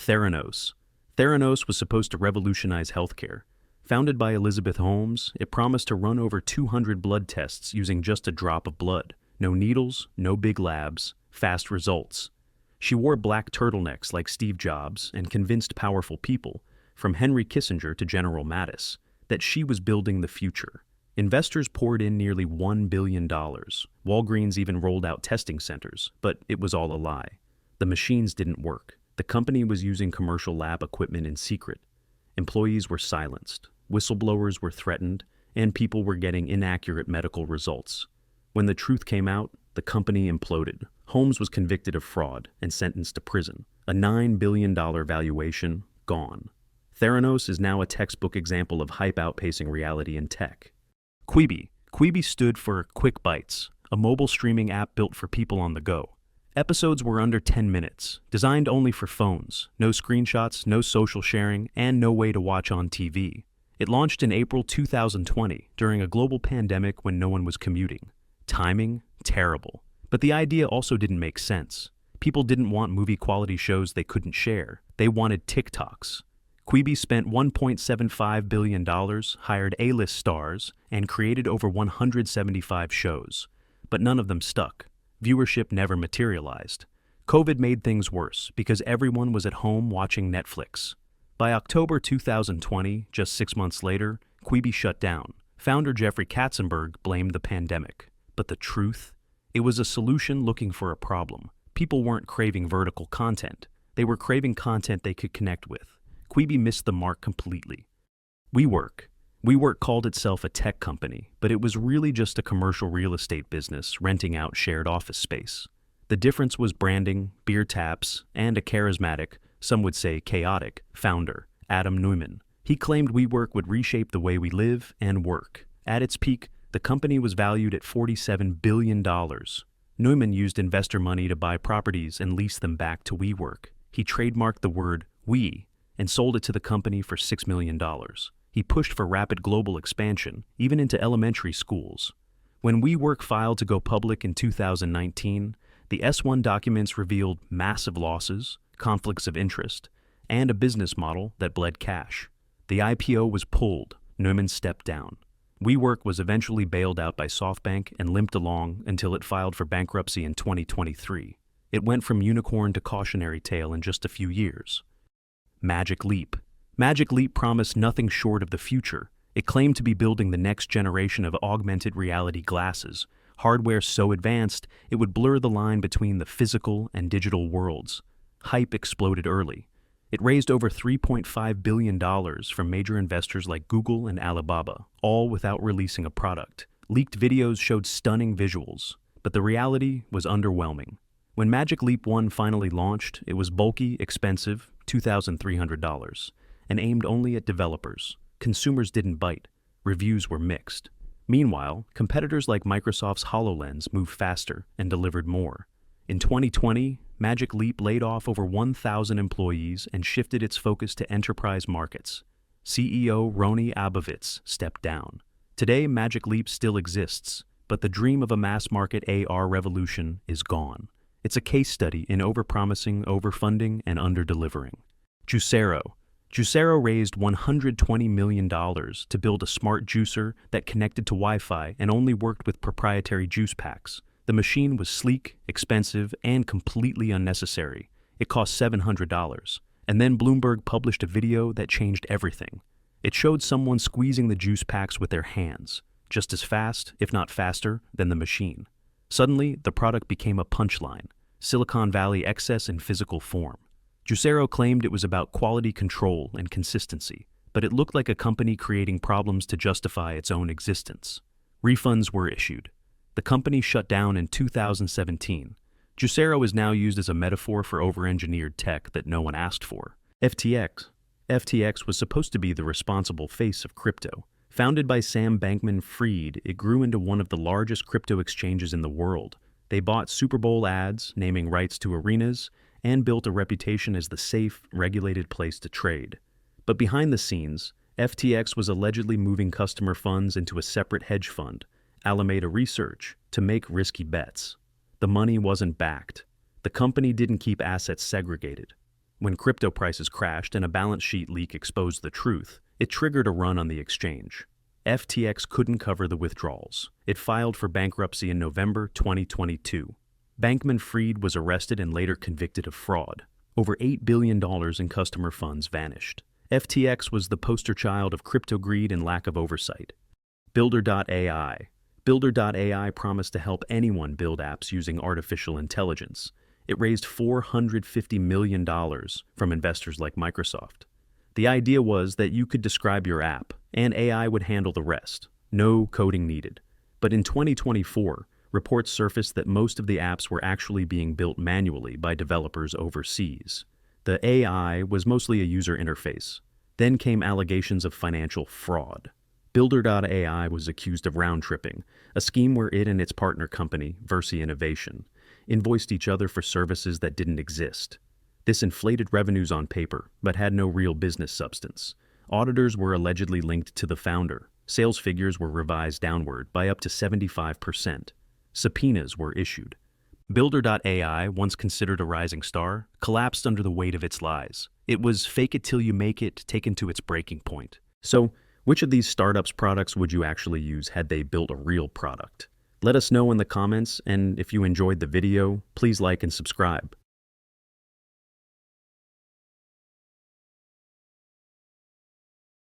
Theranos. Theranos was supposed to revolutionize healthcare. Founded by Elizabeth Holmes, it promised to run over 200 blood tests using just a drop of blood. No needles, no big labs, fast results. She wore black turtlenecks like Steve Jobs and convinced powerful people, from Henry Kissinger to General Mattis, that she was building the future. Investors poured in nearly $1 billion. Walgreens even rolled out testing centers, but it was all a lie. The machines didn't work. The company was using commercial lab equipment in secret. Employees were silenced, whistleblowers were threatened, and people were getting inaccurate medical results. When the truth came out, the company imploded. Holmes was convicted of fraud and sentenced to prison. A $9 billion valuation, gone. Theranos is now a textbook example of hype outpacing reality in tech. Quibi. Quibi stood for Quick Bites, a mobile streaming app built for people on the go. Episodes were under 10 minutes, designed only for phones, no screenshots, no social sharing, and no way to watch on TV. It launched in April 2020, during a global pandemic when no one was commuting. Timing? Terrible. But the idea also didn't make sense. People didn't want movie-quality shows they couldn't share. They wanted TikToks. Quibi spent $1.75 billion, hired A-list stars, and created over 175 shows. But none of them stuck. Viewership never materialized. COVID made things worse because everyone was at home watching Netflix. By October 2020, just 6 months later, Quibi shut down. Founder Jeffrey Katzenberg blamed the pandemic. But the truth? It was a solution looking for a problem. People weren't craving vertical content. They were craving content they could connect with. Quibi missed the mark completely. WeWork called itself a tech company, but it was really just a commercial real estate business renting out shared office space. The difference was branding, beer taps, and a charismatic, some would say chaotic, founder, Adam Neumann. He claimed WeWork would reshape the way we live and work. At its peak, the company was valued at $47 billion. Neumann used investor money to buy properties and lease them back to WeWork. He trademarked the word we and sold it to the company for $6 million. He pushed for rapid global expansion, even into elementary schools. When WeWork filed to go public in 2019, the S-1 documents revealed massive losses, conflicts of interest, and a business model that bled cash. The IPO was pulled. Neumann stepped down. WeWork was eventually bailed out by SoftBank and limped along until it filed for bankruptcy in 2023. It went from unicorn to cautionary tale in just a few years. Magic Leap. Magic Leap promised nothing short of the future. It claimed to be building the next generation of augmented reality glasses, hardware so advanced it would blur the line between the physical and digital worlds. Hype exploded early. It raised over $3.5 billion from major investors like Google and Alibaba, all without releasing a product. Leaked videos showed stunning visuals, but the reality was underwhelming. When Magic Leap 1 finally launched, it was bulky, expensive, $2,300, and aimed only at developers. Consumers didn't bite. Reviews were mixed. Meanwhile, competitors like Microsoft's HoloLens moved faster and delivered more. In 2020, Magic Leap laid off over 1,000 employees and shifted its focus to enterprise markets. CEO Roni Abovitz stepped down. Today, Magic Leap still exists, but the dream of a mass-market AR revolution is gone. It's a case study in overpromising, overfunding, and underdelivering. Juicero. Juicero raised $120 million to build a smart juicer that connected to Wi-Fi and only worked with proprietary juice packs. The machine was sleek, expensive, and completely unnecessary. It cost $700. And then Bloomberg published a video that changed everything. It showed someone squeezing the juice packs with their hands, just as fast, if not faster, than the machine. Suddenly, the product became a punchline, Silicon Valley excess in physical form. Juicero claimed it was about quality control and consistency, but it looked like a company creating problems to justify its own existence. Refunds were issued. The company shut down in 2017. Juicero is now used as a metaphor for over-engineered tech that no one asked for. FTX was supposed to be the responsible face of crypto. Founded by Sam Bankman-Fried, it grew into one of the largest crypto exchanges in the world. They bought Super Bowl ads, naming rights to arenas, and built a reputation as the safe, regulated place to trade. But behind the scenes, FTX was allegedly moving customer funds into a separate hedge fund, Alameda Research, to make risky bets. The money wasn't backed. The company didn't keep assets segregated. When crypto prices crashed and a balance sheet leak exposed the truth, it triggered a run on the exchange. FTX couldn't cover the withdrawals. It filed for bankruptcy in November 2022. Bankman-Fried was arrested and later convicted of fraud. Over $8 billion in customer funds vanished. FTX was the poster child of crypto greed and lack of oversight. Builder.ai. Builder.ai promised to help anyone build apps using artificial intelligence. It raised $450 million from investors like Microsoft. The idea was that you could describe your app, and AI would handle the rest. No coding needed. But in 2024, reports surfaced that most of the apps were actually being built manually by developers overseas. The AI was mostly a user interface. Then came allegations of financial fraud. Builder.ai was accused of round-tripping, a scheme where it and its partner company, Versi Innovation, invoiced each other for services that didn't exist. This inflated revenues on paper, but had no real business substance. Auditors were allegedly linked to the founder. Sales figures were revised downward by up to 75%. Subpoenas were issued. Builder.ai, once considered a rising star, collapsed under the weight of its lies. It was fake it till you make it taken to its breaking point. So, which of these startups' products would you actually use had they built a real product? Let us know in the comments, and if you enjoyed the video, please like and subscribe.